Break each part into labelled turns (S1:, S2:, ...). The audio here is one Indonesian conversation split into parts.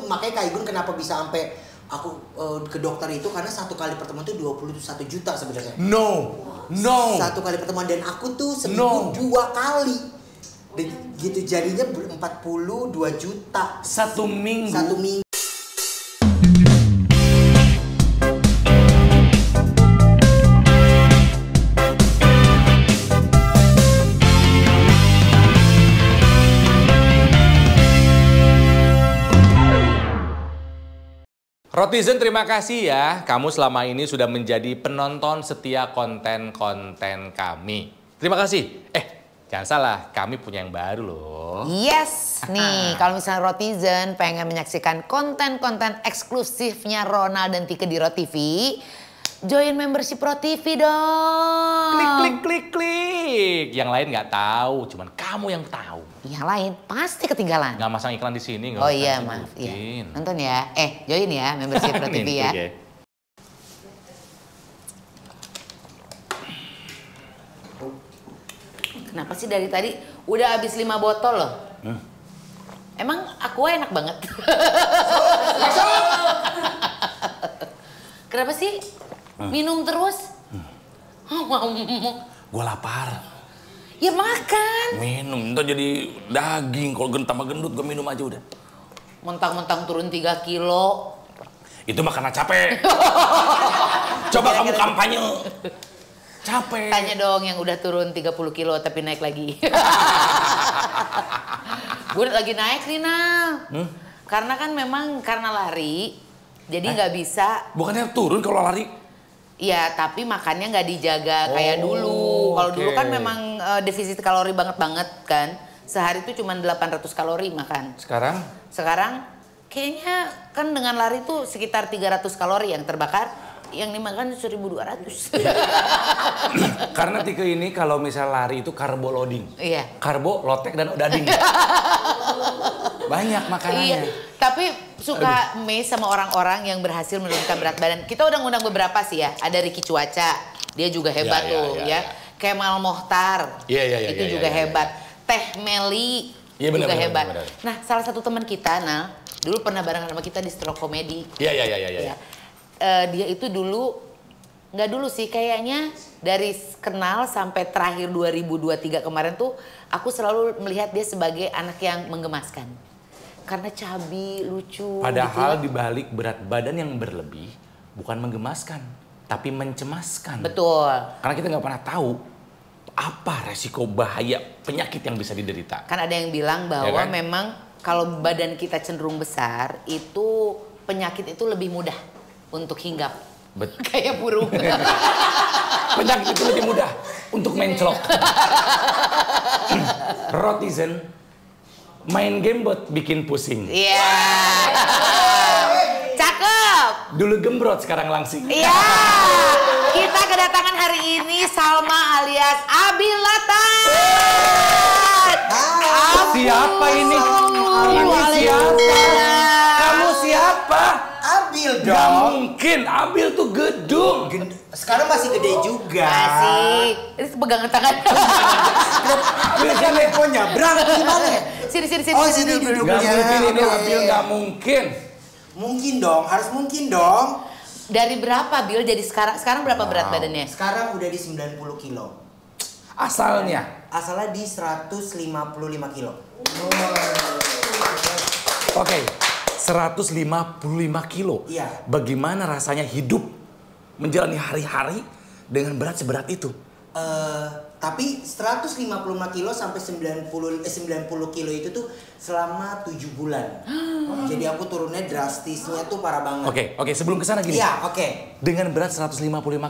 S1: makanya Kak Igun kenapa bisa sampai aku ke dokter itu karena satu kali pertemuan tuh 21 juta sebenarnya.
S2: No.
S1: Satu kali pertemuan dan aku tuh seminggu 2 kali. Gitu jadinya 42 juta.
S2: Satu minggu. Rotizen, terima kasih ya. Kamu selama ini sudah menjadi penonton setia konten-konten kami. Terima kasih. Jangan salah, kami punya yang baru loh.
S3: Yes, nih kalau misalnya Rotizen pengen menyaksikan konten-konten eksklusifnya Ronald dan Tika di RoTV, join membership RoTV dong.
S2: Klik. Yang lain nggak tahu, cuman kamu yang tahu.
S3: Yang lain pasti ketinggalan.
S2: Nggak masang iklan di sini.
S3: Oh iya, maaf. Iya. Nonton ya. Join ya membership RoTV ya.
S2: Okay.
S3: Kenapa sih dari tadi udah habis 5 botol loh? Emang Aqua enak banget. Kenapa sih? Minum terus?
S2: Gue lapar.
S3: Ya makan.
S2: Minum, ntar jadi daging. Kalau tambah gendut gue minum aja udah.
S3: Mentang-mentang turun 3 kilo.
S2: Itu mah karena capek. Coba kamu kampanye. Capek.
S3: Tanya dong yang udah turun 30 kilo tapi naik lagi. Gue lagi naik nih, Nal. Karena kan memang karena lari, jadi nggak bisa.
S2: Bukannya turun kalau lari?
S3: Iya, tapi makannya nggak dijaga kayak dulu. Kalau dulu kan memang defisit kalori banget kan. Sehari itu cuma 800 kalori makan.
S2: Sekarang?
S3: Sekarang kayaknya kan dengan lari tuh sekitar 300 kalori yang terbakar. Yang dimakan 1.200.
S2: Karena Tika ini kalau misal lari itu karbo loading.
S3: Iya.
S2: Karbo, lotek, dan odading. Banyak makanannya.
S3: Iya, tapi suka amazed sama orang-orang yang berhasil menurunkan berat badan. Kita udah ngundang beberapa sih ya. Ada Ricky Cuaca, dia juga hebat ya. Kemal Mohtar, itu juga hebat. Teh Meli juga hebat. Bener. Nah, salah satu teman kita, dulu pernah barengan sama kita di Stroke Comedy.
S2: Iya.
S3: Dia itu dulu, nggak dulu sih, kayaknya dari kenal sampai terakhir 2023 kemarin tuh aku selalu melihat dia sebagai anak yang menggemaskan. Karena cabi, lucu.
S2: Padahal
S3: gitu.
S2: dibalik berat badan yang berlebih bukan menggemaskan, tapi mencemaskan.
S3: Betul.
S2: Karena kita nggak pernah tahu apa resiko bahaya penyakit yang bisa diderita.
S3: Kan ada yang bilang bahwa
S2: ya kan?
S3: memang kalau badan kita cenderung besar, itu penyakit itu lebih mudah untuk hinggap. Kayak burung.
S2: Penyakit itu lebih mudah untuk menclok. Rotizen, main game buat bikin pusing.
S3: Iya. Cakep.
S2: Dulu gembrot, sekarang langsing.
S3: Iya. Kita kedatangan hari ini Salma alias Abil Latan.
S2: Siapa ini? Ini siapa? Kamu siapa?
S1: Abil dong.
S2: Gak mungkin, Abil tuh gedung.
S1: Sekarang masih gede juga.
S3: Masih. Ini pegangan tangan.
S1: Ini kan leponya, berangkat gimana ya?
S3: Sini.
S1: Oh sini duduk.
S2: Gak mungkin ini Abil, gak mungkin.
S1: Mungkin dong, harus mungkin dong.
S3: Dari berapa Bil? Jadi sekarang berapa berat badannya?
S1: Sekarang udah di 90 kilo.
S2: Asalnya?
S1: Asalnya di 155 kilo.
S2: Oke. 155 kilo.
S1: Iya.
S2: Bagaimana rasanya hidup menjalani hari-hari dengan berat seberat itu?
S1: Tapi 155 kilo sampai 90 kilo itu tuh selama 7 bulan. Jadi aku turunnya drastisnya tuh parah banget.
S2: Oke, sebelum kesana gini.
S1: Iya, oke.
S2: Dengan berat 155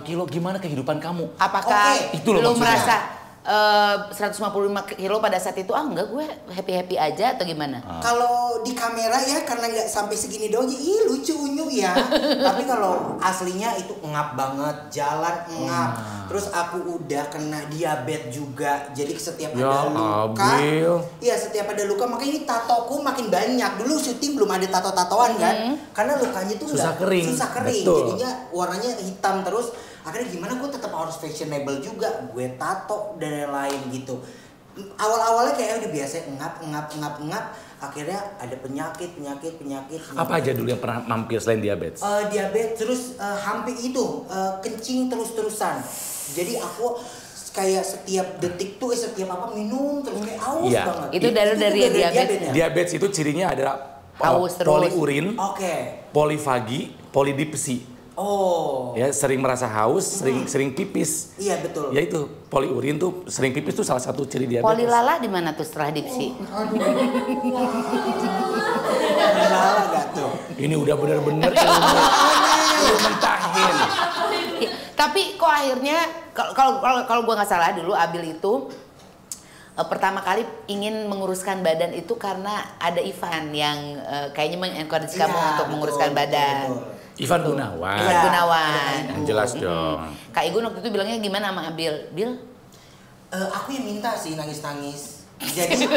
S2: kilo, gimana kehidupan kamu?
S3: Apakah
S2: Itu loh
S3: lu
S2: maksudnya.
S3: merasa 155 kilo pada saat itu enggak, gue happy aja atau gimana?
S1: Kalau di kamera ya karena nggak sampai segini doang, ih lucu unyu ya. Tapi kalau aslinya itu ngap banget, jalan ngap. Terus aku udah kena diabetes juga, jadi setiap ada luka, iya setiap ada luka, makanya ini tatoku makin banyak. Dulu syuting belum ada tato-tatoan kan, karena lukanya tuh
S2: susah kering,
S1: jadinya warnanya hitam terus. Akhirnya gimana gue tetap harus fashionable juga, gue tato dan lain-lain gitu. Awal-awalnya kayak udah biasa ngap. Akhirnya ada penyakit.
S2: Apa aja dulu yang pernah mampir selain diabetes?
S1: Diabetes, terus hampir itu kencing terus-terusan. Jadi aku kayak setiap detik tuh setiap apa minum terus kayak aus banget.
S3: Itu dari diabetes.
S2: Diabetes itu cirinya adalah poliurin, polifagi, polidipsi. Ya sering merasa haus, sering pipis.
S1: Iya betul.
S2: Ya itu poliurin tuh sering pipis tuh salah satu ciri diabetes.
S3: Polilala di mana tuh setelah dipsi?
S1: Polilala gak tuh?
S2: Ini udah bener-bener ilmu mentahin.
S3: Tapi kok akhirnya kalau gua nggak salah dulu Abil itu pertama kali ingin menguruskan badan itu karena ada Ivan yang kayaknya mengencourage kamu untuk menguruskan badan.
S1: Betul.
S2: Ivan Gunawan.
S3: Ivan Gunawan.
S2: Yang jelas dong.
S3: Kak Igun waktu itu bilangnya gimana sama Abil? Bil?
S1: Aku yang minta sih nangis-nangis. Jadi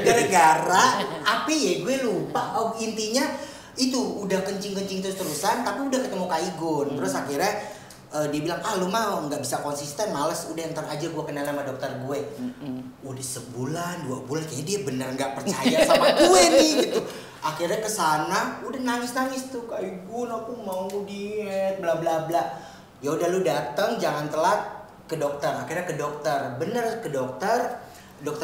S1: gara-gara apa ya gue lupa. Intinya itu udah kencing terus-terusan tapi udah ketemu Kak Igun. Terus akhirnya dia bilang, lu mau nggak bisa konsisten, males, udah ntar aja gue kenal sama dokter gue. Udah sebulan, 2 bulan, kayak dia bener nggak percaya sama gue nih gitu. Akhirnya kesana, udah nangis tuh, Kak Igun, aku mau diet, bla bla bla. Ya udah lu dateng, jangan telat ke dokter. Akhirnya ke dokter, bener ke dokter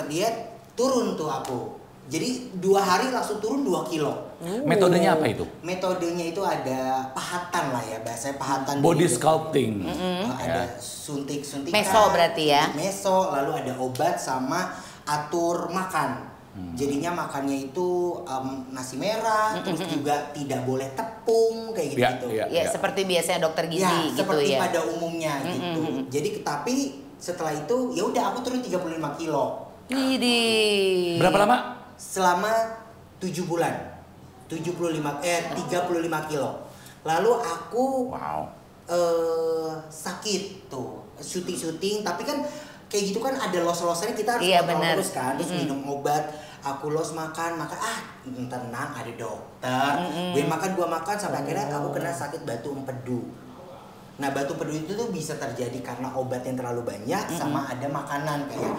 S1: diet, turun tuh aku. Jadi 2 hari langsung turun 2 kilo.
S2: Metodenya apa itu?
S1: Metodenya itu ada pahatan lah ya, bahasanya pahatan.
S2: Body sculpting.
S1: Ada suntik-suntikan.
S3: Meso berarti ya?
S1: Meso, lalu ada obat sama atur makan. Jadinya makannya itu nasi merah, terus juga tidak boleh tepung kayak gitu.
S3: Ya, seperti biasanya dokter gizi gitu
S1: seperti
S3: ya.
S1: pada umumnya gitu. Jadi tapi setelah itu ya udah aku turun 35 kilo.
S2: Berapa lama?
S1: Selama 7 bulan. 35 kilo. Lalu aku sakit tuh, syuting tapi kan kayak gitu kan ada los-losnya, kita harus kontrol terus kan, terus minum obat, aku los makan, tenang ada dokter, gue makan sampai akhirnya aku kena sakit batu empedu. Nah batu empedu itu tuh bisa terjadi karena obat yang terlalu banyak sama ada makanan kayak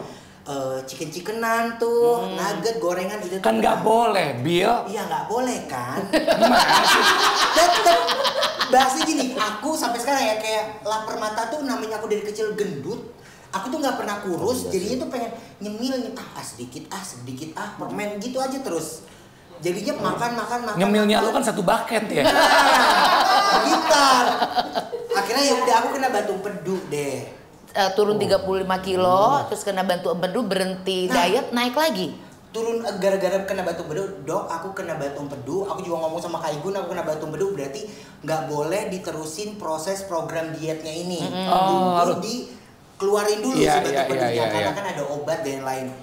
S1: chicken-chickenan tuh, nugget, gorengan itu
S2: kan nggak boleh, Bill.
S1: Iya nggak boleh kan?
S2: Gimana sih?
S1: Tetep bahasnya gini, aku sampai sekarang ya kayak lapar mata tuh namanya aku dari kecil gendut. Aku tuh nggak pernah kurus, jadinya tuh pengen nyemil sedikit permen gitu aja terus. Jadinya makan.
S2: Nyemilnya lu kan 1 bucket ya.
S1: Gitar. Akhirnya ya udah aku kena batu empedu deh.
S3: Turun 35 kilo, terus kena batu empedu, berhenti diet, naik lagi.
S1: Turun gara-gara kena batu empedu, dok aku kena batu empedu, aku juga ngomong sama Kak Igun, aku kena batu empedu berarti nggak boleh diterusin proses program dietnya ini. Dulu dikeluarin dulu si batu empedunya, karena kan ada obat dan lain.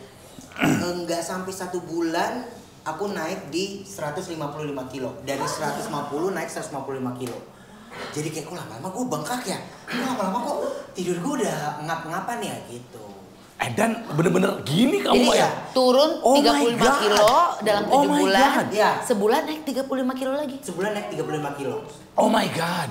S1: Nggak sampai 1 bulan, aku naik di 155 kilo. Dari 150 naik 155 kilo. Jadi kayak kok lama-lama gue bengkak ya, lama-lama kok tidur gue udah ngap-ngapan ya gitu.
S2: Dan bener-bener gini kamu ya?
S3: Turun 35 kilo dalam 7 bulan,
S1: ya.
S3: Sebulan naik 35 kilo lagi.
S1: Sebulan naik 35 kilo.
S2: Oh my god.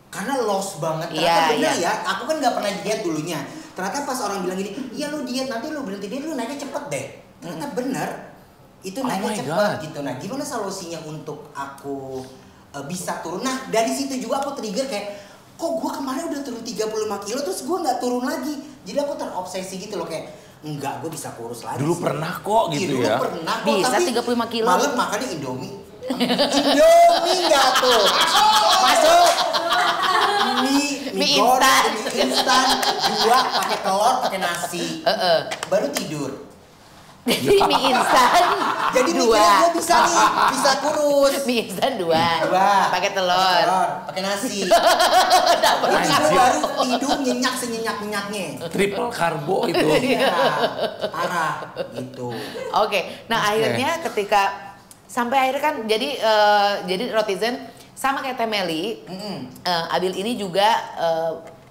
S1: Karena loss banget, ternyata bener ya, aku kan gak pernah diet dulunya. Ternyata pas orang bilang gini, iya lu diet nanti lu berhenti diet lu naiknya cepet deh. Ternyata bener, itu naiknya cepet gitu. Nah gimana solusinya untuk aku bisa turun? Nah dari situ juga aku trigger kayak, kok gue kemarin udah turun 35 kilo terus gue gak turun lagi. Jadi aku terobsesi gitu loh kayak, enggak gue bisa kurus lagi.
S2: Dulu pernah kok gitu ya?
S1: Dulu pernah kok,
S3: bisa
S1: tapi
S3: 35 kilo.
S1: malam makannya Indomie. Indomie gak tuh? Masuk! Mie instan 2 pakai telur, pakai nasi. Baru tidur.
S3: Jadi mie instan.
S1: Jadi 2. Gue bisa kurus.
S3: Mie instan 2. Pakai telur.
S1: Pakai nasi. Gue baru tidur nyenyak senyenyak-nyenyaknya.
S2: Triple karbo itu.
S1: Iya, parah gitu.
S3: Oke, nah akhirnya ketika sampai akhirnya kan jadi Rotizen sama kayak Temeli, Abil ini juga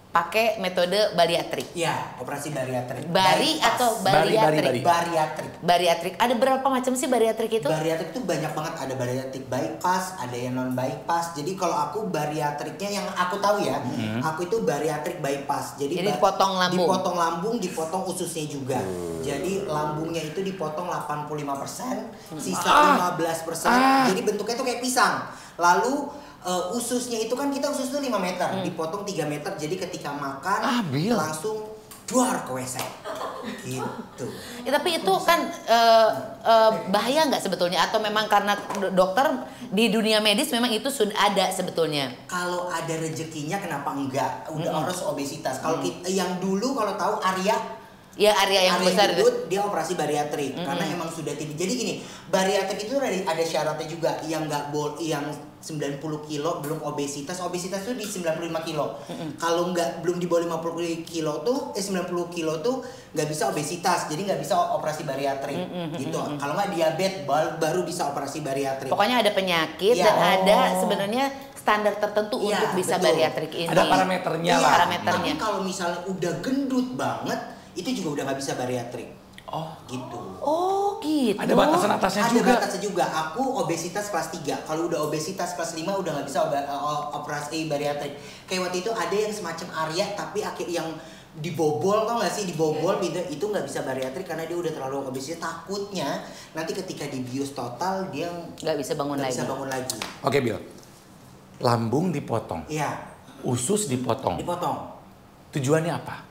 S3: pakai metode bariatrik.
S1: Iya, operasi bariatrik.
S3: Atau bariatrik?
S1: Bariatrik.
S3: Ada berapa macam sih bariatrik itu?
S1: Bariatrik itu banyak banget. Ada bariatrik bypass, ada yang non bypass. Jadi kalau aku bariatriknya yang aku tahu ya, aku itu bariatrik bypass. Jadi
S3: dipotong lambung.
S1: Dipotong lambung, dipotong ususnya juga. Jadi lambungnya itu dipotong 85%, sisa 15%. Jadi bentuknya tuh kayak pisang. Lalu ususnya itu kan kita usus tuh 5 meter, dipotong 3 meter, jadi ketika makan langsung duar ke WC gitu.
S3: Ya, tapi itu kan bahaya nggak sebetulnya, atau memang karena dokter di dunia medis memang itu sudah ada sebetulnya?
S1: Kalau ada rezekinya kenapa enggak? Udah harus obesitas. Kalau yang dulu kalau tahu Arya
S3: yang besar
S1: itu dia operasi bariatrik karena emang sudah tinggi. Jadi gini, bariatrik itu ada syaratnya juga, yang yang 90 kilo belum obesitas. Obesitas tuh di 95 kilo. Kalau belum di bawah 50 kilo tuh 90 kilo tuh nggak bisa obesitas. Jadi nggak bisa operasi bariatrik gitu. Kalau nggak diabetes baru bisa operasi bariatrik.
S3: Pokoknya ada penyakit dan ada sebenarnya standar tertentu untuk bisa bariatrik ini.
S2: Ada parameternya lah.
S1: Tapi kalau misalnya udah gendut banget, itu juga udah nggak bisa bariatrik. Gitu.
S2: Ada batasan atasnya juga.
S1: Ada batasnya juga. Aku obesitas kelas 3. Kalau udah obesitas kelas 5 udah nggak bisa operasi bariatrik. Kayak waktu itu ada yang semacam Arya tapi yang dibobol, tau gak sih, dibobol itu nggak bisa bariatrik karena dia udah terlalu obesitas. Takutnya nanti ketika dibius total dia nggak bisa bangun lagi.
S2: Oke, Bill. Lambung dipotong.
S1: Iya.
S2: Usus dipotong. Tujuannya apa?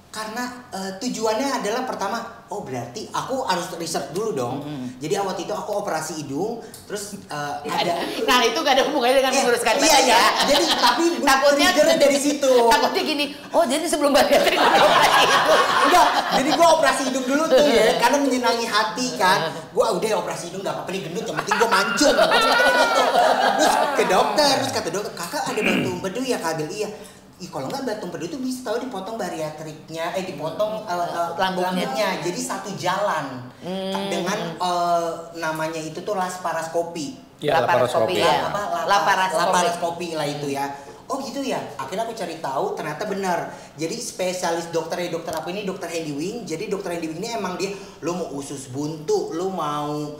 S1: Karena tujuannya adalah pertama, berarti aku harus riset dulu dong. Jadi waktu itu aku operasi hidung, terus ada.
S3: Nah itu gak ada hubungannya dengan menguruskan badan ya.
S1: Jadi tapi takutnya dari situ.
S3: Takutnya gini, jadi sebelum bariatrik operasi hidung.
S1: Enggak, jadi gua operasi hidung dulu tuh ya, karena menyenangi hati kan. Gua udah operasi hidung gak apa-apa nih gendut, yang penting gua mancung. Terus ke dokter, terus kata dokter, kakak ada batu empedu ya Kak Bil? Iya. Kalau nggak batu empedu itu bisa tahu dipotong bariatriknya, dipotong lambungnya. Jadi satu jalan dengan namanya itu tuh laparoskopi.
S2: Ya, laparoskopi.
S1: Laparoskopi lah itu ya. Oh gitu ya. Akhirnya aku cari tahu, ternyata benar. Jadi spesialis dokter aku ini dokter Hendy Wing. Jadi dokter Hendy Wing ini emang dia, lu mau usus buntu, lu mau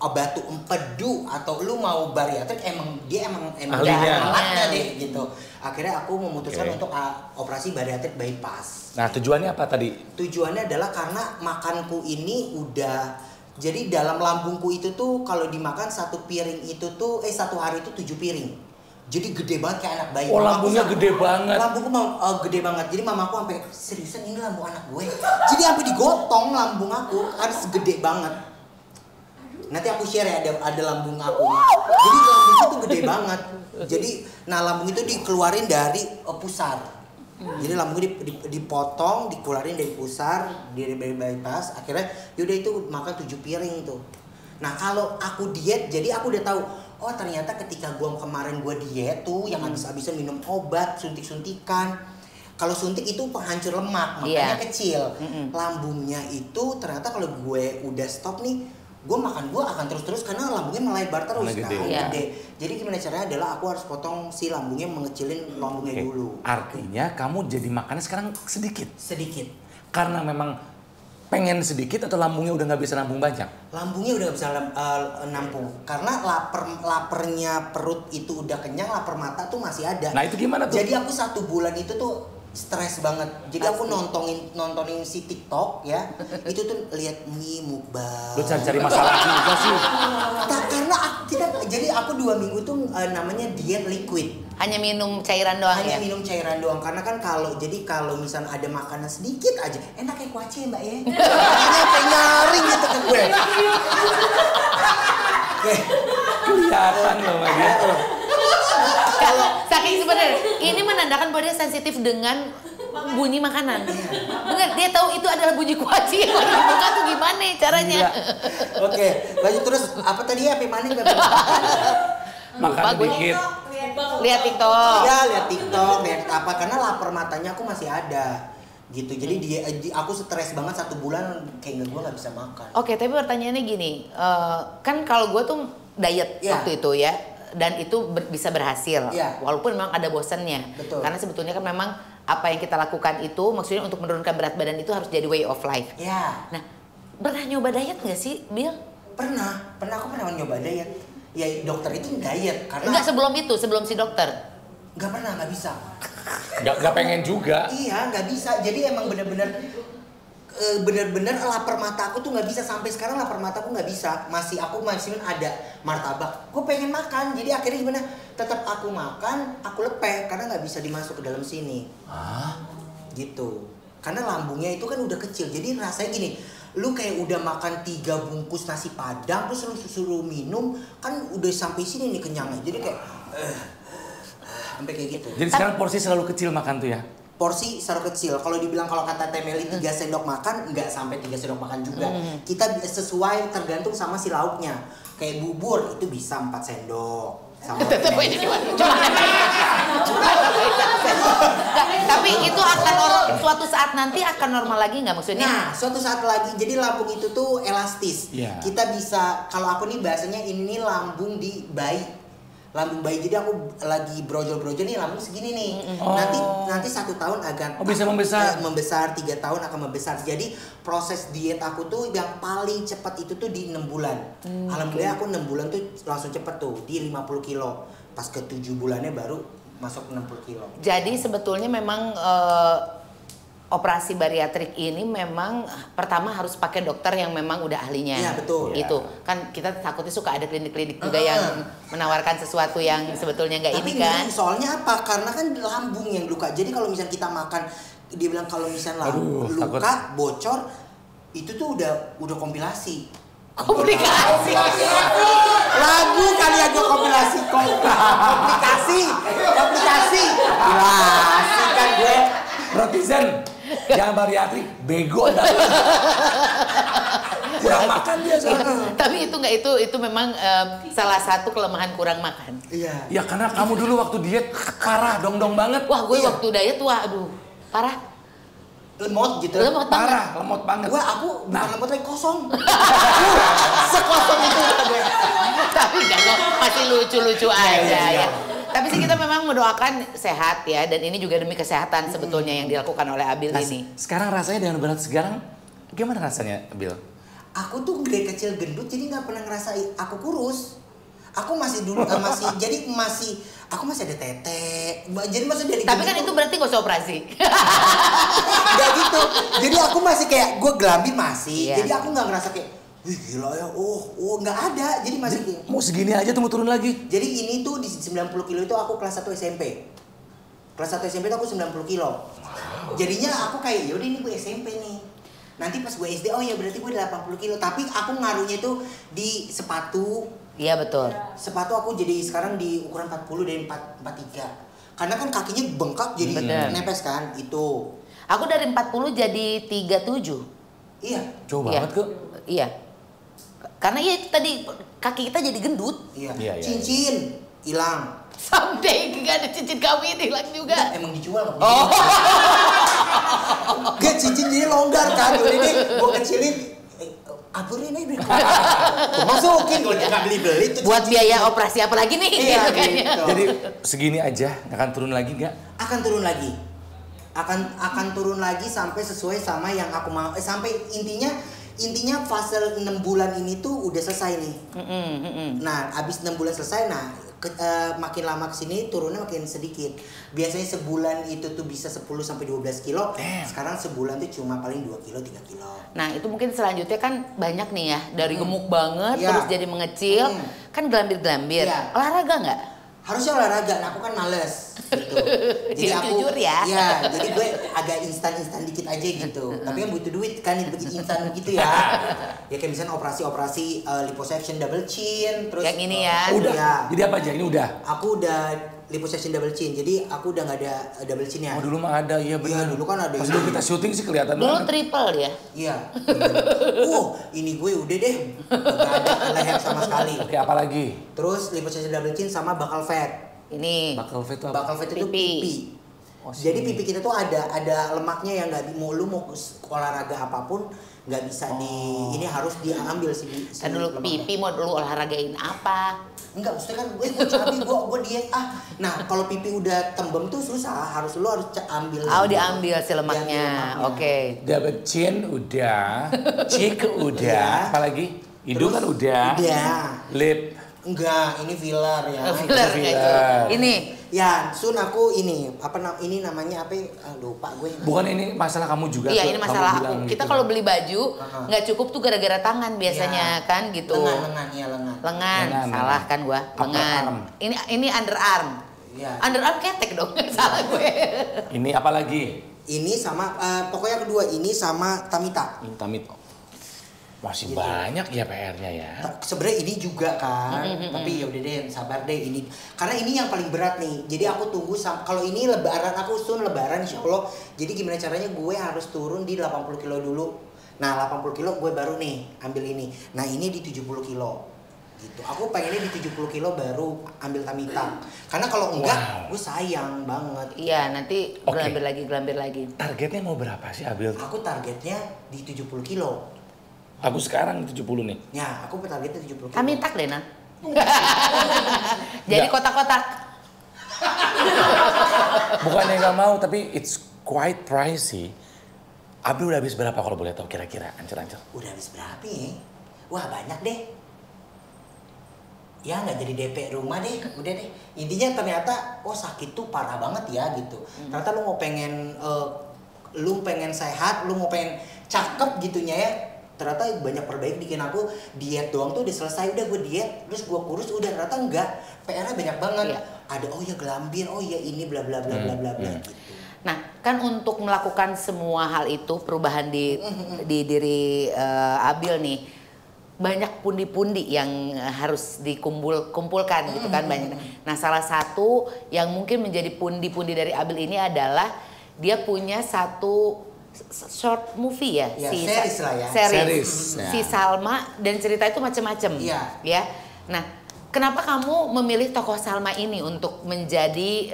S1: batu empedu atau lu mau bariatrik, dia emang alatnya deh gitu. Akhirnya aku memutuskan untuk operasi bariatrik bypass.
S2: Nah, tujuannya apa tadi?
S1: Tujuannya adalah karena makanku ini udah, jadi dalam lambungku itu tuh kalau dimakan satu piring itu tuh satu hari itu 7 piring. Jadi gede banget kayak anak bayi.
S2: Lambungnya gede banget.
S1: Lambungku gede banget. Jadi mamaku sampai seriusan ini lambung anak gue. Jadi sampai digotong lambung aku, harus gede banget. Nanti aku share ya, ada lambung aku. Jadi lambung itu gede banget. Jadi lambung itu dikeluarin dari pusar. Jadi lambungnya dipotong, dikeluarin dari pusar, dari bypass. Akhirnya yaudah itu makan 7 piring tuh. Nah kalau aku diet, jadi aku udah tahu. Ternyata ketika kemarin gua diet tuh yang habis-habisan minum obat, suntik-suntikan. Kalau suntik itu penghancur lemak, makanya kecil. Lambungnya itu ternyata kalau gue udah stop nih, gue akan terus karena lambungnya melebar terus gede. Jadi gimana caranya adalah aku harus potong si lambungnya, mengecilin lambungnya dulu.
S2: Artinya kamu jadi makannya sekarang sedikit. Karena memang pengen sedikit atau lambungnya udah nggak bisa nampung banyak?
S1: Lambungnya udah nggak bisa nampung karena lapernya perut itu udah kenyang, lapar mata tuh masih ada.
S2: Nah itu gimana tuh?
S1: Jadi aku 1 bulan itu tuh stres banget. Jadi aku nontonin si TikTok ya. Itu tuh lihat mukbang.
S2: Lu cari masalah juga sih.
S1: Karena jadi aku 2 minggu tuh namanya diet liquid.
S3: Hanya minum cairan doang
S1: minum cairan doang. Karena kan kalau misalnya ada makanan sedikit aja, enak kayak kuaci Mbak ya. Makanya kayak nyaring gitu ke gue.
S2: Kelihatan loh Mbak ya.
S3: Kalau saking sebenarnya ini menandakan bahwa dia sensitif dengan bunyi makanan. Bener, dia tahu itu adalah bunyi kuaci yang lagi dibuka tuh gimana caranya.
S1: Oke, lanjut terus. Apa tadi ya? Mana?
S2: Makan dikit.
S3: Lihat TikTok.
S1: Ya, lihat TikTok, lihat apa, karena lapar matanya aku masih ada. Gitu. Jadi aku stres banget 1 bulan kayaknya gue nggak bisa makan.
S3: Oke, tapi pertanyaannya gini, kan kalau gue tuh diet waktu itu ya. Dan itu bisa berhasil, walaupun memang ada bosannya.
S1: Betul.
S3: Karena sebetulnya kan memang apa yang kita lakukan itu maksudnya untuk menurunkan berat badan itu harus jadi way of life. Nah, pernah nyoba diet nggak sih, Bill?
S1: Pernah aku pernah nyoba diet. Ya dokter itu diet karena.
S3: Enggak sebelum si dokter.
S1: Nggak pernah, nggak bisa.
S2: Nggak pengen juga.
S1: Iya, nggak bisa. Jadi emang bener-bener lapar mata aku tuh nggak bisa, sampai sekarang lapar mata aku nggak bisa. Masih ada martabak, gue pengen makan, jadi akhirnya gimana, tetap aku makan, aku lepeh karena nggak bisa dimasuk ke dalam sini. Gitu, karena lambungnya itu kan udah kecil, jadi rasanya gini, lu kayak udah makan 3 bungkus nasi padang terus lu suruh minum, kan udah sampai sini nih kenyangnya, jadi kayak sampai kayak gitu.
S2: Jadi sekarang porsi selalu kecil makan tuh ya?
S1: Porsi selalu kecil. Kalau dibilang kalau kata Temeli 3 sendok makan, nggak sampai 3 sendok makan juga. Kita sesuai tergantung sama si lauknya. Kayak bubur itu bisa 4 sendok. Sama
S3: tapi itu akan suatu saat nanti akan normal lagi nggak maksudnya?
S1: Nah, suatu saat lagi. Jadi lambung itu tuh elastis. Kita bisa, kalau aku nih bahasanya ini lambung di bayi. Lambung bayi, jadi aku lagi brojol-brojol nih lambung segini nih. Nanti 1 tahun akan
S2: bisa membesar.
S1: Membesar 3 tahun akan membesar. Jadi proses diet aku tuh yang paling cepat itu tuh di 6 bulan. Alhamdulillah aku 6 bulan tuh langsung cepet tuh di 50 kilo. Pas ke 7 bulannya baru masuk 60 kilo.
S3: Jadi sebetulnya memang operasi bariatrik ini memang pertama harus pakai dokter yang memang udah ahlinya.
S1: Iya, betul.
S3: Itu kan kita takutnya suka ada klinik-klinik juga yang menawarkan sesuatu yang sebetulnya nggak ini kan.
S1: Tapi soalnya apa? Karena kan lambung yang luka. Jadi kalau misalnya kita makan, dia bilang kalau misalnya luka bocor, itu tuh udah kompilasi.
S3: Komplikasi.
S1: Lagu kali ya gue kompilasi. Komplikasi. Komplikasi kan gue.
S2: Rotizen, jangan bariatrik, bego dah. Kurang makan dia soalnya.
S3: Tapi itu memang salah satu kelemahan kurang makan.
S1: Iya.
S2: Ya karena kamu dulu waktu diet parah, dong banget.
S3: Wah, gue waktu diet aduh, parah.
S1: Lemot gitu.
S3: Lemot
S2: banget.
S1: Wah, aku bukan lemot lagi, kosong. Sekosong itu gue.
S3: Tapi enggak, masih lucu-lucu aja ya. Tapi sih kita memang mendoakan sehat ya, dan ini juga demi kesehatan sebetulnya yang dilakukan oleh Abil ini.
S2: Sekarang rasanya dengan berat sekarang gimana rasanya, Abil?
S1: Aku tuh gede kecil gendut, jadi nggak pernah ngerasain aku kurus. Aku masih dulu aku masih ada tete. Jadi maksudnya dari
S3: tapi kan itu berarti gak usah operasi.
S1: Gak gitu. Jadi aku masih kayak gue gelambir masih. Jadi aku nggak ngerasa kayak wih gila ya, nggak ada. Jadi masih kayak
S2: mau segini aja tuh mau turun lagi.
S1: Jadi ini tuh di 90 kilo itu aku kelas 1 SMP. Kelas 1 SMP itu aku 90 kilo. Jadinya aku kayak yaudah ini gue SMP nih. Nanti pas gue SD, oh ya berarti gue 80 kilo. Tapi aku ngaruhnya itu di sepatu.
S3: Iya betul.
S1: Sepatu aku jadi sekarang di ukuran 40 dari 43. Karena kan kakinya bengkak jadi nepes kan, itu.
S3: Aku dari 40 jadi 37.
S1: Iya.
S2: Jauh banget kok.
S3: Iya. Karena ya itu tadi kaki kita jadi gendut.
S1: Iya. Cincin hilang.
S3: Someday gak ada cincin kawin hilang juga.
S1: Nah, emang dijual. Gak, cincin jadi longgar kan. Jadi ini gue kecilin. Aburin aja deh. Masukin kalau nggak beli tuh.
S3: Buat biaya operasi apa lagi nih?
S1: Iya,
S3: gitu.
S2: Jadi segini aja, akan turun lagi nggak?
S1: Akan turun lagi. Akan turun lagi sampai sesuai sama yang aku mau. Sampai intinya fase 6 bulan ini tuh udah selesai nih. Nah, abis 6 bulan selesai, makin lama kesini turunnya makin sedikit. Biasanya sebulan itu tuh bisa 10 sampai 12 kilo. Sekarang sebulan tuh cuma paling 2 kilo, 3 kilo.
S3: Nah, itu mungkin selanjutnya kan banyak nih ya, dari gemuk banget terus jadi mengecil, kan gelambir-gelambir. Olahraga nggak?
S1: Harusnya olahraga, aku kan males gitu. Jadi aku
S3: jujur ya.
S1: Iya, jadi gue agak instan dikit aja gitu. Tapi yang butuh duit kan begitu instan gitu ya. Ya kayak misalnya operasi liposuction double chin, terus
S3: yang ini ya.
S2: Udah.
S1: Ya.
S2: Jadi apa aja ini udah?
S1: Aku udah liposuction double chin. Jadi aku udah nggak ada double chinnya.
S2: Oh, dulu mah ada, iya benar.
S1: Iya, dulu kan ada.
S2: Pas dulu kita syuting sih kelihatan
S3: Dulu
S2: banget.
S3: triple ya.
S1: Iya. Ini gue udah deh. Nggak ada leher sama sekali.
S2: Oke, apa lagi?
S1: Terus liposuction double chin sama bakal fat.
S3: Ini.
S2: Bakal fat itu apa?
S1: Bakal fat itu pipi. Jadi pipi kita tuh ada lemaknya yang nggak mau lu mau olahraga apapun nggak bisa ini harus diambil si
S3: Kan dulu pipi mau dulu olahragain apa?
S1: Enggak, maksudnya kan gue cabi, gue diet Nah, kalau pipi udah tembem tuh susah, lu harus ambil.
S3: Diambil si lemaknya. Oke.
S2: Dapat chin udah, cheek udah, apalagi hidung kan udah. Lip.
S1: Enggak, ini filler ya.
S3: Filler. Ini.
S1: Ya, Sun aku ini ini namanya apa? Lupa gue.
S2: Bukan ini masalah kamu juga.
S3: Iya, ini masalah aku. Kita
S2: gitu.
S3: kalau beli baju nggak cukup tuh gara-gara tangan biasanya kan gitu. Lengan. Salah kan gua. Lengan. Ini underarm.
S1: Ya.
S3: Underarm ketek dong, salah gue.
S2: Ini apa lagi?
S1: Ini sama pokoknya kedua ini sama tamita.
S2: Tamita. Masih gitu. Banyak ya PR-nya ya.
S1: Sebenarnya ini juga kan, tapi ya udah deh, sabar deh ini. Karena ini yang paling berat nih. Jadi aku tunggu kalau ini lebaran aku lebaran insyaallah. Jadi gimana caranya gue harus turun di 80 kilo dulu. Nah, 80 kilo gue baru nih ambil ini. Nah, ini di 70 kilo. Gitu. Aku pengennya di 70 kilo baru ambil tamita. Karena kalau enggak, gue sayang banget.
S3: Iya, nanti gelambir lagi.
S2: Targetnya mau berapa sih, Abil?
S1: Aku targetnya di 70 kilo.
S2: Aku sekarang 70 nih.
S1: Ya, aku targetnya 70 kilo.
S3: Kami tak deh, Nah. Jadi kotak-kotak.
S2: Bukannya nggak mau, tapi it's quite pricey. Abil udah habis berapa kalau boleh tahu kira-kira, ancer-ancer?
S1: Udah habis berapa ya? Wah, banyak deh. Ya nggak jadi DP rumah deh, udah deh. Intinya ternyata, sakit tuh parah banget ya gitu. Ternyata lu pengen sehat, lu mau pengen cakep gitunya ya. Ternyata banyak perbaik bikin aku diet doang tuh udah selesai, udah gue diet terus gue kurus udah, ternyata enggak, PR-nya banyak banget. Ada gelambir, ini bla bla bla bla bla gitu.
S3: Nah, kan untuk melakukan semua hal itu perubahan di diri Abil nih, banyak pundi-pundi yang harus dikumpulkan gitu kan banyak. Nah, salah satu yang mungkin menjadi pundi-pundi dari Abil ini adalah dia punya satu short movie ya,
S1: series lah ya.
S3: Series. Si Salma, dan cerita itu macam-macam. Ya. Nah, kenapa kamu memilih tokoh Salma ini untuk menjadi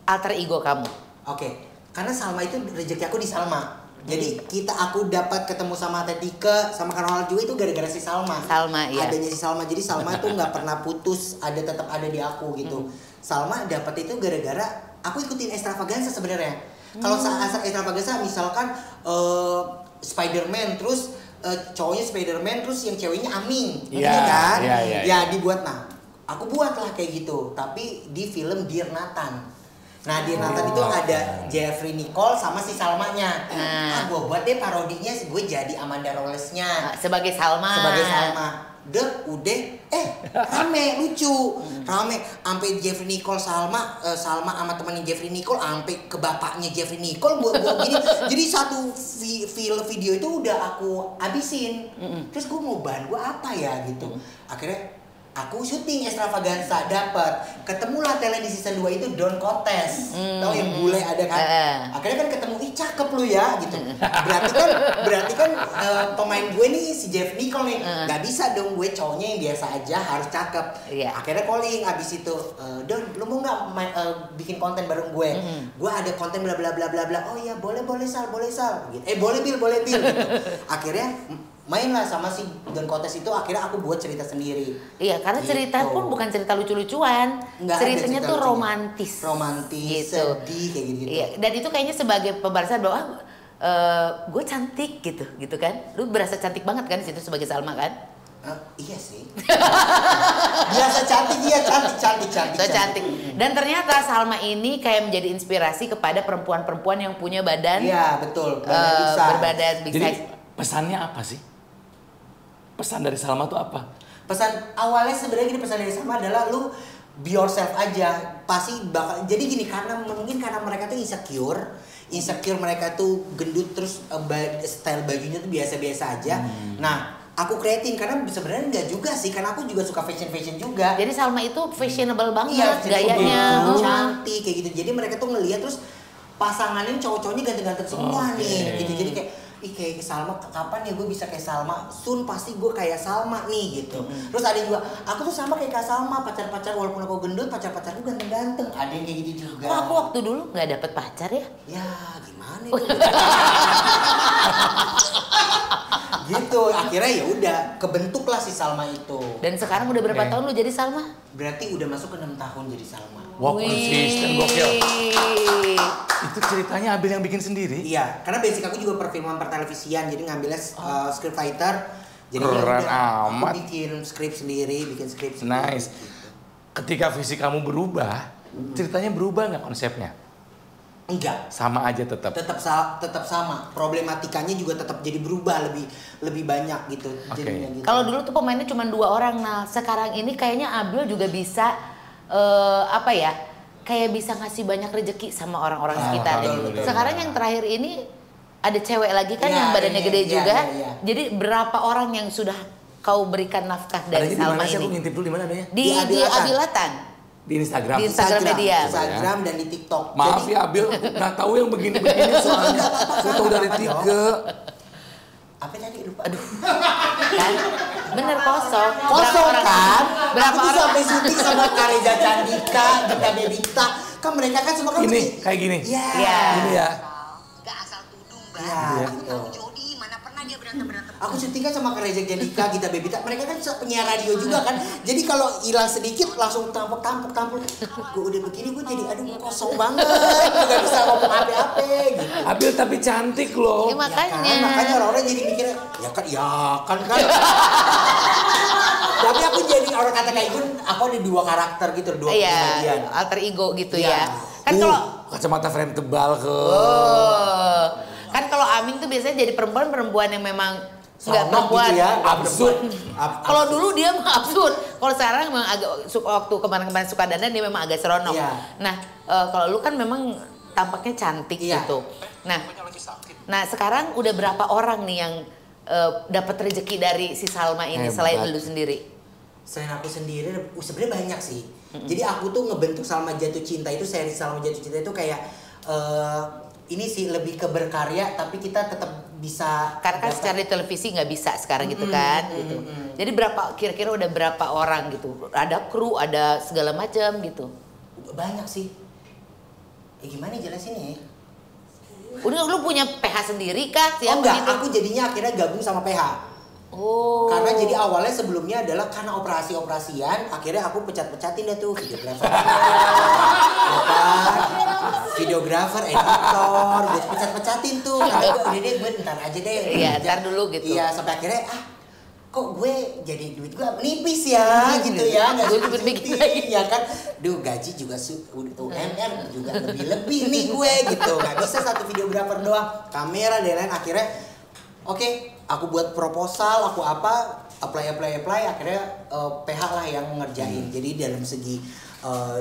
S3: alter ego kamu?
S1: Oke, karena Salma itu rezeki aku di Salma. Jadi aku dapat ketemu sama Tetika, sama Karol juga itu gara-gara si Salma.
S3: Iya.
S1: Adanya si Salma. Jadi Salma itu nggak pernah putus, tetap ada di aku gitu. Salma dapat itu gara-gara aku ikutin Extravaganza sebenarnya. Kalau saat Extravaganza misalkan Spider-Man terus cowoknya Spider-Man terus yang ceweknya Aming, gitu kan? Ya dibuat. Nah, aku buat lah kayak gitu, tapi di film Dear Nathan. Nah, Dear Nathan itu ada Jeffrey Nicole sama si Salmanya. Gue buat deh parodinya, gue jadi Amanda Rolles-nya
S3: sebagai Salma.
S1: Udah rame, lucu, rame, sampai Jeffrey Nicole Salma sama temannya Jeffrey Nicole, sampai ke bapaknya Jeffrey Nicole buat gini. Jadi satu video itu udah aku habisin. Terus gue mau bahan gue apa ya gitu. Akhirnya aku syuting Extravaganza, dapat ketemulah talent di season 2 itu Don Cortez. Tahu yang bule ada kan? Akhirnya kan ketemu, cakep lu ya gitu. Berarti kan pemain gue nih si Jeff Nicole nih. Gak bisa dong gue cowoknya yang biasa aja, harus cakep. Akhirnya calling abis itu, Don, lu mau nggak bikin konten bareng gue? Gue ada konten bla bla bla bla bla. Oh iya, boleh Sal. Gitu. Boleh Bil gitu. Akhirnya mainlah sama si Don Cortez itu, akhirnya aku buat cerita sendiri.
S3: Iya, karena gitu. Cerita pun bukan cerita lucu-lucuan. Ceritanya tuh romantis.
S1: Romantis, gitu. Sedih kayak gitu.
S3: Iya, dan itu kayaknya sebagai pembalasan bahwa gue cantik gitu kan. Lu berasa cantik banget kan situ sebagai Salma kan?
S1: Iya sih. Biasa cantik, cantik.
S3: Dan ternyata Salma ini kayak menjadi inspirasi kepada perempuan-perempuan yang punya badan.
S1: Iya, betul.
S3: Berbadan big size.
S2: Jadi pesannya apa sih? Pesan dari Salma tuh apa?
S1: Pesan awalnya sebenarnya gini, pesan dari Salma adalah lu be yourself aja. Pasti bakal jadi gini, karena mereka tuh insecure mereka tuh gendut, terus style bajunya tuh biasa-biasa aja. Nah, aku kreatin karena sebenarnya enggak juga sih, karena aku juga suka fashion juga.
S3: Jadi Salma itu fashionable banget gayanya.
S1: Cantik kayak gitu. Jadi mereka tuh ngelihat terus pasangannya cowok-cowoknya ganteng-ganteng semua nih gitu. Jadi kayak ih kayak Salma, kapan ya gue bisa kayak Salma? Soon pasti gue kayak Salma nih gitu. Terus ada juga, aku tuh sama kayak Kak Salma, pacar-pacar walaupun aku gendut, pacar-pacar gue ganteng-ganteng. Ada yang kayak gitu juga.
S3: Kok aku waktu dulu nggak dapet pacar ya?
S1: Ya gimana itu? Gitu, akhirnya ya udah kebentuklah si Salma itu.
S3: Dan sekarang udah berapa tahun lu jadi Salma?
S1: Berarti udah masuk ke 6 tahun jadi Salma.
S2: Wah, konsisten gokil. Itu ceritanya Abil yang bikin sendiri?
S1: Iya, karena basic aku juga perfilman pertelevisian, jadi ngambilnya script writer. Jadi
S2: keren amat.
S1: aku bikin skrip sendiri.
S2: Nice.
S1: Gitu.
S2: Ketika visi kamu berubah, ceritanya berubah nggak konsepnya?
S1: Enggak.
S2: Sama aja tetap.
S1: Tetap sama. Problematikanya juga tetap jadi berubah lebih banyak gitu.
S2: Okay.
S1: Gitu.
S3: Kalau dulu tuh pemainnya cuma 2 orang, nah sekarang ini kayaknya Abil juga bisa kayak bisa ngasih banyak rezeki sama orang-orang sekitar. Sekarang yang terakhir ini ada cewek lagi kan yang badannya gede juga.
S1: Ya.
S3: Jadi berapa orang yang sudah kau berikan nafkah dari Salma ini?
S2: Aku ngintip dulu di mana adanya?
S3: Di Abilatan.
S2: Di Instagram.
S3: Di Instagram media.
S1: Instagram dan di TikTok.
S2: Maaf ya Abil, nggak tahu yang begini-begini soalnya. Foto dari 3.
S1: Apa tadi lupa?
S3: Aduh. Kan? Bener kosong.
S1: Kosong kan?
S3: Berapa
S1: aku tuh
S3: orang?
S1: sampai syuting sama Kareza Candika, Gita Bebita. Kan mereka kan semua kan
S2: Ini kayak gini.
S1: Iya.
S2: Ini ya.
S4: Gak asal tuduh, Mbak.
S1: Iya,
S4: Aku
S1: gitu.
S4: tahu Jody, mana pernah dia berantem-berantem.
S1: Aku syuting kan sama Kareza Candika, Gita Bebita. Mereka kan penyiar radio juga kan. Jadi kalau hilang sedikit langsung tampuk. Gue udah begini gue jadi aduh kosong banget. Gue gak bisa ngomong apa-apa gitu.
S2: Abil tapi cantik loh.
S3: Ya, makanya.
S1: Ya kan? Makanya orang-orang jadi mikirnya ya kan. Tapi aku jadi orang kata kayak gue, aku ada 2 karakter gitu, 2 kepribadian.
S3: Iya, alter ego gitu
S1: Iya.
S3: ya. Kan kalau
S2: Kacamata frame tebal ke.
S3: kan kalau Aming tuh biasanya jadi perempuan yang memang nggak
S1: Sama
S3: perempuan.
S1: gitu ya,
S2: Absurd.
S3: Kalau dulu dia mah absurd. Kalau sekarang memang agak waktu kemarin-kemarin suka dandan dia memang agak seronok.
S1: Iya.
S3: Nah, kalau lu kan memang tampaknya cantik
S1: Iya.
S3: gitu. Nah, sekarang udah berapa orang nih yang dapat rezeki dari si Salma ini selain lu sendiri?
S1: Selain aku sendiri sebenarnya banyak sih. Jadi aku tuh ngebentuk Salma Jatuh Cinta itu, seri Salma Jatuh Cinta itu kayak ini sih lebih ke berkarya tapi kita tetap bisa
S3: Karena kan secara di televisi nggak bisa sekarang gitu kan gitu. Jadi kira-kira udah berapa orang gitu? Ada kru, ada segala macam gitu.
S1: banyak sih. Gimana jelasinnya ya?
S3: Udah lu punya PH sendiri kah?
S1: Oh enggak, aku jadinya akhirnya gabung sama PH.
S3: Oh.
S1: Karena jadi awalnya sebelumnya adalah karena operasi-operasian, akhirnya aku pecat-pecatin deh tuh videografer, videografer, editor, gue pecat-pecatin tuh. Karena udah deh gue ntar aja deh.
S3: Iya, ntar dulu gitu.
S1: Iya, sampai akhirnya kok gue jadi duit gue menipis ya gitu ya, nggak
S3: Gue bikin lagi.
S1: ya kan. Duh gaji juga UMR juga lebih nih gue gitu, nggak bisa satu videografer doang, kamera dan lain. Akhirnya oke, aku buat proposal, aku apply, akhirnya PH lah yang ngerjain. Jadi dalam segi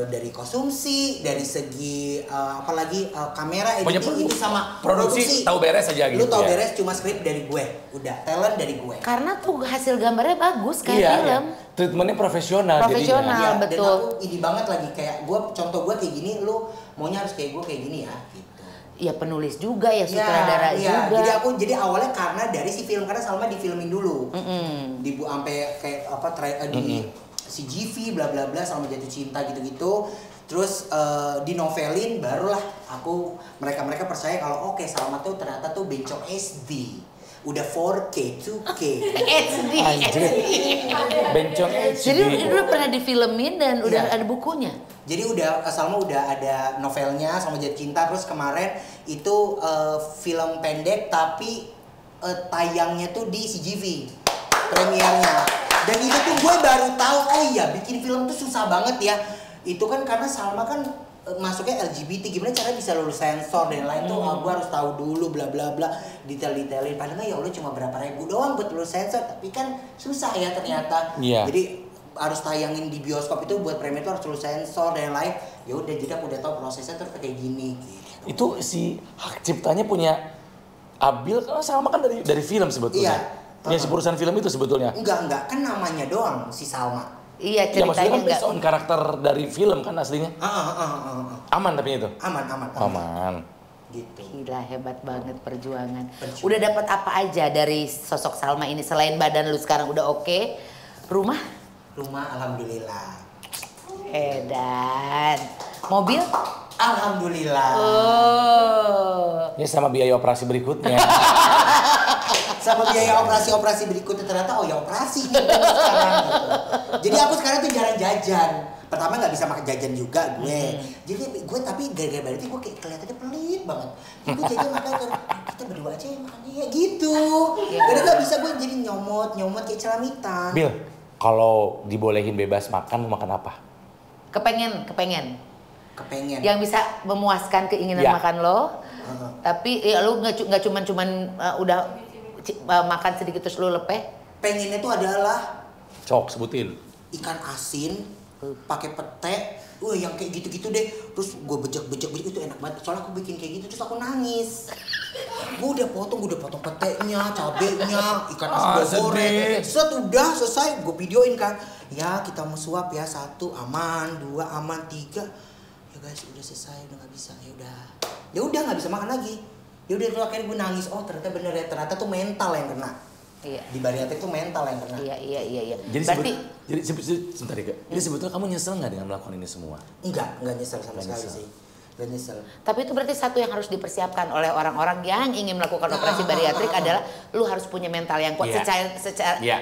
S1: dari konsumsi, dari segi apalagi kamera, editing itu sama
S2: produksi tahu beres aja gitu.
S1: Lu tahu
S2: ya?
S1: beres cuma skrip dari gue, udah talent dari gue.
S3: Karena tuh hasil gambarnya bagus kayak
S2: Iya,
S3: film.
S2: iya. Treatmentnya profesional.
S3: Profesional.
S2: jadinya.
S1: Iya,
S3: betul.
S1: Dan aku ini banget lagi kayak gue, contoh gue kayak gini, lu maunya harus kayak gue kayak gini ya gitu.
S3: Ya penulis juga ya, sutradara juga.
S1: Jadi awalnya karena dari si film, karena Salma difilmin dulu. Sampai kayak di CGV bla bla bla, Salma Jatuh Cinta gitu-gitu. Terus di novelin barulah mereka percaya kalau oke, Salma tuh ternyata tuh bencong SD. Udah 4K, 2K.
S3: HD.
S2: Bencong HD.
S3: Jadi udah pernah difilmin dan udah ada bukunya.
S1: Jadi Salma udah ada novelnya, Salma Jatuh Cinta. Terus kemarin itu film pendek tapi tayangnya tuh di CGV premiernya. Dan itu tuh gue baru tahu, oh iya bikin film tuh susah banget ya. Itu kan karena Salma kan masuknya LGBT, gimana cara bisa lulus sensor dan lain tuh gue harus tahu dulu bla bla bla, detailin. Padahal ya Allah cuma berapa ribu doang buat lulus sensor, tapi kan susah ya ternyata.
S2: Iya.
S1: Jadi harus tayangin di bioskop itu buat premier itu harus lulus sensor dan lain. Ya udah, jadi aku udah tahu prosesnya tuh kayak gini. Gitu.
S2: Itu si hak ciptanya punya Abil, kalau Salma kan dari film sebetulnya.
S1: Iya.
S2: Punya si perusahaan film itu sebetulnya.
S1: Enggak, kan namanya doang si Salma.
S3: Iya,
S2: Ya maksudnya
S3: ceritanya
S2: kan based
S3: enggak.
S2: on karakter dari film kan aslinya. Aman tapi itu.
S1: Aman.
S2: Aman.
S1: Gitu.
S3: Gila, hebat banget perjuangan. Udah dapat apa aja dari sosok Salma ini selain badan lu sekarang udah oke? Rumah?
S1: Rumah alhamdulillah.
S3: Edan. Mobil?
S1: Alhamdulillah.
S3: Oh.
S2: Ya sama biaya operasi berikutnya.
S1: Sama biaya operasi berikutnya ternyata ya operasi nih sekarang gitu. Jadi aku sekarang tuh jarang jajan. Pertama nggak bisa makan jajan juga gue. Jadi gue tapi gara-gara berarti gue kayak kelihatannya pelit banget. Gue jajan makan kita berdua aja yang makannya ya gitu. Gara nggak bisa gue jadi nyomot kayak celamitan.
S2: Bil, kalau dibolehin bebas makan mau makan apa?
S3: Kepengen.
S1: Yang
S3: bisa memuaskan keinginan makan lo. Tapi ya lu nggak cuman udah makan sedikit terus lu lepeh.
S1: Pengennya tuh adalah
S2: Sebutin.
S1: ikan asin pakai pete, yang kayak gitu-gitu deh. Terus gue bejek itu enak banget. Soalnya aku bikin kayak gitu terus aku nangis. Gue udah potong petenya, cabenya, ikan asin goreng. Udah selesai, gue videoin kan. Ya kita mau suap ya, 1 aman, 2 aman, 3. Ya guys udah selesai, udah nggak bisa. Ya udah nggak bisa makan lagi. Ya udah akhirnya gue nangis. Oh ternyata bener ya, ternyata tuh mental yang kena.
S3: Iya.
S1: Di bariatik tuh mental yang kena.
S3: Iya.
S2: Jadi sebentar ya, Kak. Jadi sebetulnya kamu nyesel nggak dengan melakukan ini semua?
S1: Enggak nyesel sama sekali sih. Gak nyesel.
S3: Tapi itu berarti satu yang harus dipersiapkan oleh orang-orang yang ingin melakukan operasi bariatrik adalah lu harus punya mental yang kuat.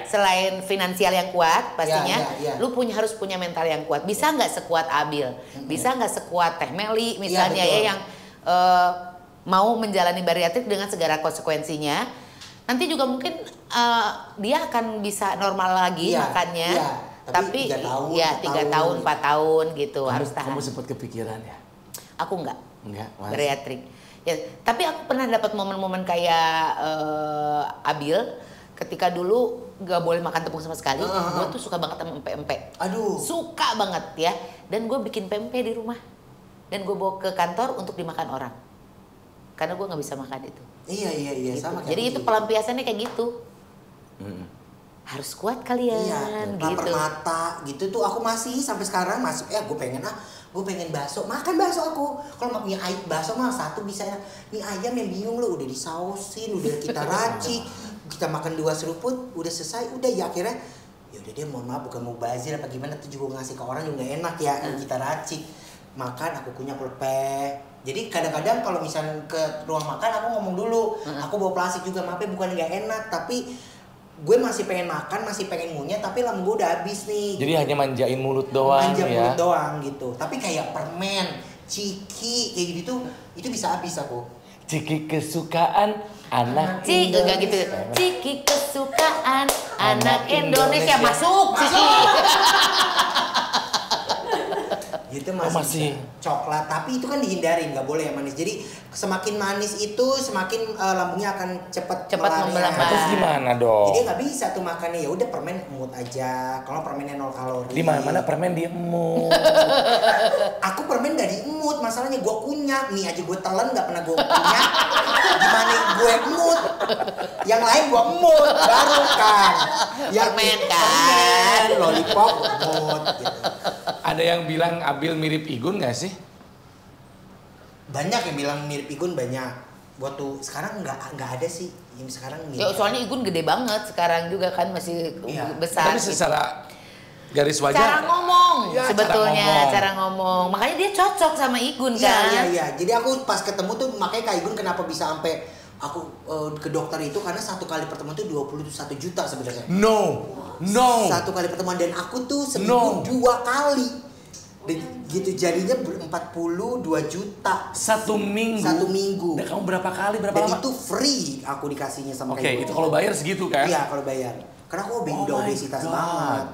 S3: Selain finansial yang kuat pastinya, lu harus punya mental yang kuat. Bisa nggak sekuat Abil? Bisa nggak sekuat Teh Meli misalnya yang mau menjalani bariatrik dengan segala konsekuensinya? Nanti juga mungkin dia akan bisa normal lagi makannya. Tapi 3 tahun, 4 tahun gitu harus tahan.
S2: Kamu sempat kepikiran ya?
S3: Aku enggak bariatrik. Ya, tapi aku pernah dapat momen-momen kayak Abil ketika dulu gak boleh makan tepung sama sekali. Gue tuh suka banget sama pempek.
S1: Aduh.
S3: Suka banget ya. Dan gue bikin pempek di rumah. Dan gue bawa ke kantor untuk dimakan orang. Karena gue gak bisa makan itu.
S1: Iya gitu. Sama kayak
S3: jadi itu pelampiasannya kayak gitu. Harus kuat kalian.
S1: Iya, lapar mata gitu tuh aku masih sampai sekarang masih gue pengen bakso, makan bakso aku. Kalau mie ayam bakso mah satu bisa, mie ayam yang bingung lu udah disausin, udah kita racik, kita makan 2 seruput, udah selesai, udah ya akhirnya ya udah deh mohon maaf bukan mau bazir apa gimana tuh juga ngasih ke orang juga gak enak ya, kita racik. Makan aku kunyah lepeh. Jadi kadang-kadang kalau misalnya ke ruang makan aku ngomong dulu, aku bawa plastik juga, maafnya bukan gak enak tapi gue masih pengen makan, masih pengen ngunyah, tapi lambung gue udah habis nih.
S2: Jadi hanya manjain mulut doang
S1: mulut doang gitu. Tapi kayak permen, ciki, kayak gitu itu bisa habis aku.
S2: Ciki kesukaan anak
S3: Indonesia. Gitu. Ciki kesukaan anak Indonesia. Masuk.
S1: Gitu masih coklat, tapi itu kan dihindarin, nggak boleh yang manis. Jadi semakin manis itu semakin lambungnya akan cepat
S3: melambat.
S2: Terus gimana dong?
S1: Jadi nggak bisa tuh makannya, ya udah permen emut aja. Kalau permennya 0 kalori.
S2: Di mana permen diemut?
S1: Aku permen nggak diemut, masalahnya gue kunyah. Nih aja gue telan nggak pernah gue kunyah. Gimana gue emut? Yang lain gue emut, baru kan.
S3: Permen kan.
S1: Lollipop emut. Gitu.
S2: Ada yang bilang Abil mirip Igun gak sih?
S1: Banyak yang bilang mirip Igun, banyak. Buat tuh sekarang nggak ada sih yang sekarang mirip.
S3: Ya, soalnya Igun gede banget sekarang juga kan masih besar.
S2: Tapi secara garis wajah.
S3: Cara ngomong sebetulnya, cara ngomong. Makanya dia cocok sama Igun kan.
S1: Iya. Jadi aku pas ketemu tuh makanya Kak Igun kenapa bisa sampai aku ke dokter itu karena 1 kali pertemuan tuh 21 juta sebenarnya.
S2: No.
S1: 1 kali pertemuan dan aku tuh seminggu 2 kali. Gitu jadinya 42 juta
S2: 1 minggu.
S1: 1 minggu.
S2: Dan kamu berapa kali berapa
S1: dan
S2: lama?
S1: itu free aku dikasihnya sama
S2: Oke, itu kalau bayar segitu kan?
S1: Iya, kalau bayar. Karena aku udah obesitas banget.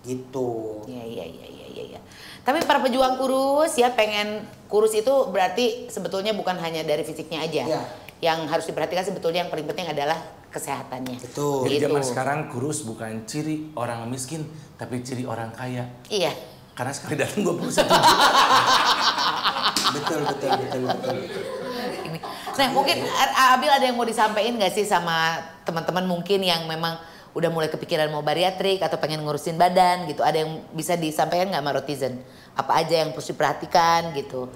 S1: Gitu.
S3: Iya. Tapi para pejuang kurus ya pengen kurus itu berarti sebetulnya bukan hanya dari fisiknya aja.
S1: Iya.
S3: Yang harus diperhatikan sebetulnya yang paling penting adalah kesehatannya.
S1: Betul.
S2: Jadi
S3: Gitu.
S2: zaman sekarang kurus bukan ciri orang miskin, tapi ciri orang kaya.
S3: Iya.
S2: Karena sekali datang 21 juta.
S1: Betul.
S3: Nah mungkin Abil ada yang mau disampaikan nggak sih sama teman-teman mungkin yang memang udah mulai kepikiran mau bariatrik atau pengen ngurusin badan gitu, ada yang bisa disampaikan nggak sama Rotizen? Apa aja yang harus diperhatikan gitu?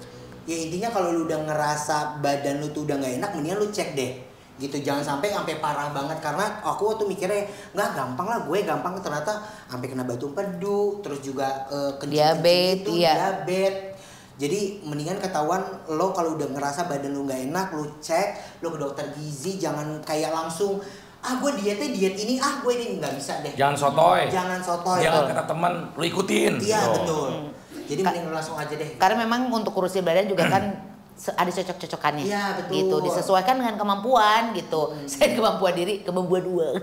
S1: Ya intinya kalau lu udah ngerasa badan lu tuh udah nggak enak, mendingan lu cek deh. Gitu, jangan sampai parah banget, karena aku tuh mikirnya nggak gampang lah, gue gampang, ternyata sampai kena batu empedu, terus juga
S3: diabetes,
S1: diabetes. Jadi mendingan ketahuan lo kalau udah ngerasa badan lu nggak enak, lu cek, lo ke dokter gizi, jangan kayak langsung gue diet ini, gue ini, nggak bisa deh.
S2: Jangan sotoy.
S1: Jangan
S2: kata teman lu ikutin.
S1: Iya betul. Jadi mending lu langsung aja deh.
S3: Karena memang untuk kurusin badan juga kan ada cocok-cocokannya.
S1: Iya betul.
S3: Gitu, disesuaikan dengan kemampuan gitu. Saya kemampuan diri, kemampuan uang.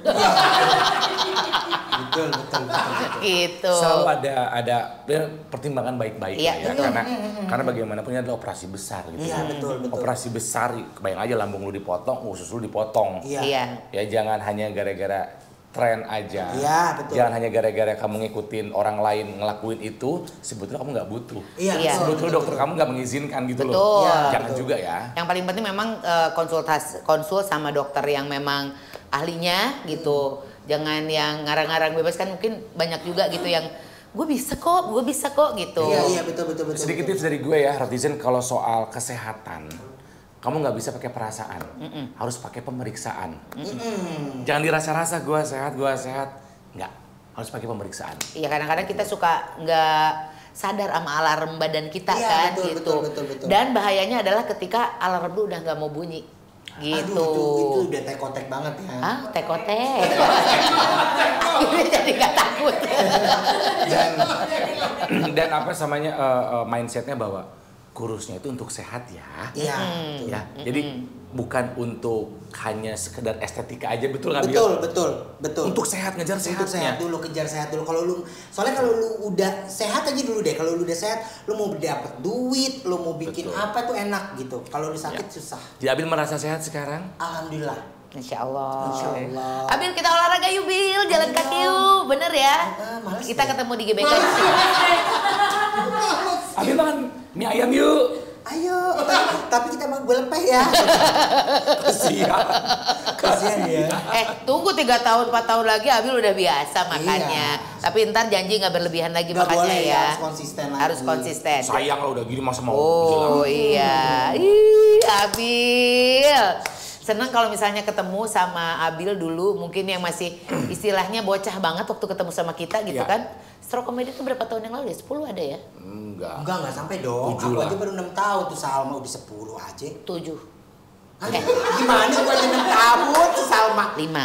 S1: betul.
S3: Gitu.
S2: Selalu ada pertimbangan baik-baik
S3: ya.
S2: Karena bagaimanapun ini adalah operasi besar gitu.
S1: Iya betul.
S2: Operasi besar, kebayang aja lambung lu dipotong, usus lu dipotong.
S3: Iya.
S2: Ya jangan hanya gara-gara tren aja.
S1: Iya betul.
S2: Jangan hanya gara-gara kamu ngikutin orang lain ngelakuin itu, sebetulnya kamu nggak butuh.
S1: Iya.
S2: Sebetulnya dokter kamu nggak mengizinkan gitu
S3: betul.
S2: loh.
S1: Ya,
S2: jangan
S1: betul.
S2: juga ya.
S3: Yang paling penting memang konsul sama dokter yang memang ahlinya gitu. Jangan yang ngarang-ngarang bebas, kan mungkin banyak juga gitu yang gue bisa kok gitu.
S1: Iya betul.
S2: Sedikit tips dari gue ya, Rotizen, kalau soal kesehatan, kamu nggak bisa pakai perasaan, harus pakai pemeriksaan. Jangan dirasa-rasa gue sehat, nggak, harus pakai pemeriksaan.
S3: Iya, kadang-kadang kita suka nggak sadar sama alarm badan kita kan gitu.
S1: Betul.
S3: Dan bahayanya adalah ketika alarm lu udah nggak mau bunyi. Gitu.
S1: Aduh, itu udah tekotek banget ya.
S3: Tekotek. Akhirnya jadi nggak takut.
S2: Dan apa namanya mindsetnya bahwa kurusnya itu untuk sehat ya.
S1: Iya.
S2: Ya. Jadi bukan untuk hanya sekedar estetika aja, betul nggak Bill?
S1: Betul.
S2: Untuk sehat, ngejar sehatnya.
S1: Untuk sehat dulu, kejar sehat dulu. Soalnya kalau lu udah sehat aja dulu deh. Kalau lu udah sehat, lu mau dapet duit, lu mau bikin apa tuh enak gitu. Kalau lu sakit susah.
S2: Jadi Abil merasa sehat sekarang?
S1: Alhamdulillah.
S3: Insya Allah.
S1: Abil
S3: kita olahraga yuk Bil, jalan kaki yuk, bener ya? Kita ketemu di GBK.
S2: Abil makan mie ayam yuk.
S1: Ayo, tapi kita mau belepeh ya. Kasihan ya.
S3: Tunggu 3 tahun 4 tahun lagi Abil udah biasa makannya.
S1: Iya.
S3: Tapi ntar janji nggak berlebihan lagi
S1: Nggak
S3: makannya
S1: boleh,
S3: ya.
S1: harus konsisten lagi.
S3: Harus konsisten.
S2: Sayang lo udah gini masa mau
S3: Oh iya. Ih, Abil. Seneng kalau misalnya ketemu sama Abil dulu, mungkin yang masih istilahnya bocah banget waktu ketemu sama kita gitu kan. Stroke Comedy itu berapa tahun yang lalu ya? 10 ada ya?
S1: Enggak sampai dong.
S2: 7
S1: Aku
S2: lah.
S1: aja baru 6 tahun tuh, Salma udah 10 aja.
S3: 7.
S1: Gimana gue aja 6 tahun tuh Salma?
S3: 5.
S1: 4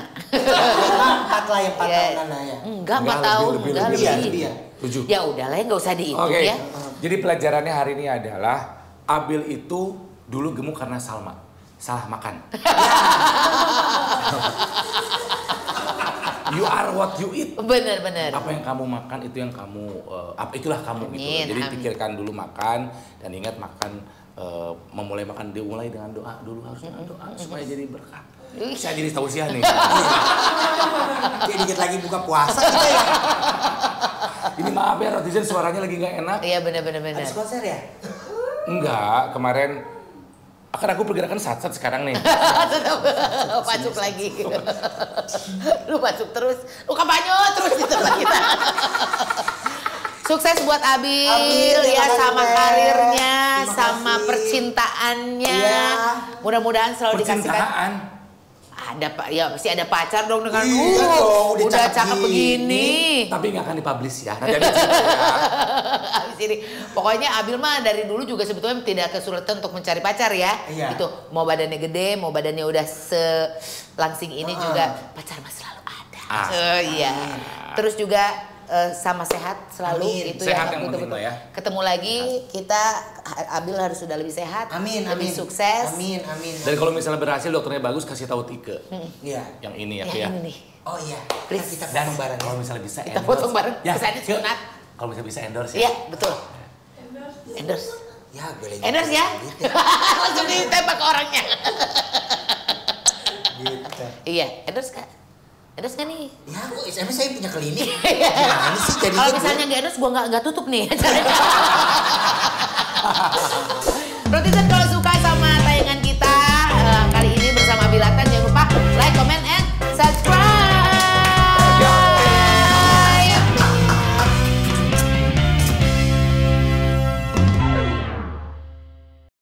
S1: lah, yang 4 tahunan ya.
S3: Enggak, 4 tahun. Enggak,
S1: lebih ya.
S2: 7.
S3: Ya udahlah, nggak usah dihitung
S2: Oke.
S3: ya.
S2: Jadi pelajarannya hari ini adalah Abil itu dulu gemuk karena Salma. Salah makan. You are what you eat.
S3: Bener.
S2: Apa yang kamu makan itu yang kamu, itulah kamu gitu. Jadi pikirkan dulu makan, dan ingat makan, memulai makan dimulai dengan doa dulu, harus dengan doa supaya jadi berkah. Saya jadi tausiah nih.
S1: Kayak dikit lagi buka puasa kita ya.
S2: Ini maaf ya, Rotizen suaranya lagi nggak enak.
S3: Iya bener.
S1: Habis konser ya?
S2: Enggak, kemarin akan aku pergerakan sat-sat sekarang nih.
S3: Pacuk lagi. Lu pacuk terus, lu kampanye terus di tempat kita. Sukses buat Abil ya, sama karirnya, sama percintaannya. Mudah-mudahan selalu dikasihkan.
S2: Percintaan.
S3: Ada Pak, ya pasti ada pacar dong dengan
S1: udah
S3: cakep begini.
S2: Tapi nggak akan dipublish ya. Nanti ada cerita ya.
S3: Habis ini, pokoknya Abil mah dari dulu juga sebetulnya tidak kesulitan untuk mencari pacar ya.
S1: Iya.
S3: Itu mau badannya gede, mau badannya udah selangsing ini juga pacar mah selalu ada. Iya. Terus juga sama sehat selalu.
S1: Amin.
S3: Itu
S2: Sehat
S3: yang
S2: yang penting
S3: betul-betul.
S2: ya.
S3: Ketemu lagi kita, Abil harus sudah lebih sehat,
S1: Amin.
S3: lebih sukses.
S1: Amin.
S2: Dan kalau misalnya berhasil dokternya bagus, kasih tahu Tike.
S1: Iya.
S2: Yang ini ya,
S3: Ya,
S2: ya.
S3: ini nih.
S1: Oh iya.
S3: Please.
S1: Kita
S2: Dan
S1: potong bareng.
S2: kalau misalnya bisa
S3: Kita potong bareng,
S2: ya,
S3: kesana sunat.
S2: Kalau misalnya bisa endorse ya.
S3: Iya, betul. Endorse.
S1: Ya, boleh.
S3: Endorse ya. Langsung ditembak ke orangnya.
S1: Gitu.
S3: Iya, endorse Kak. Endorse kan nih?
S1: Ya, kok emang saya punya klinik. Gimana sih jadinya?
S3: Kalau misalnya nggak endorse, gua nggak tutup nih acaranya.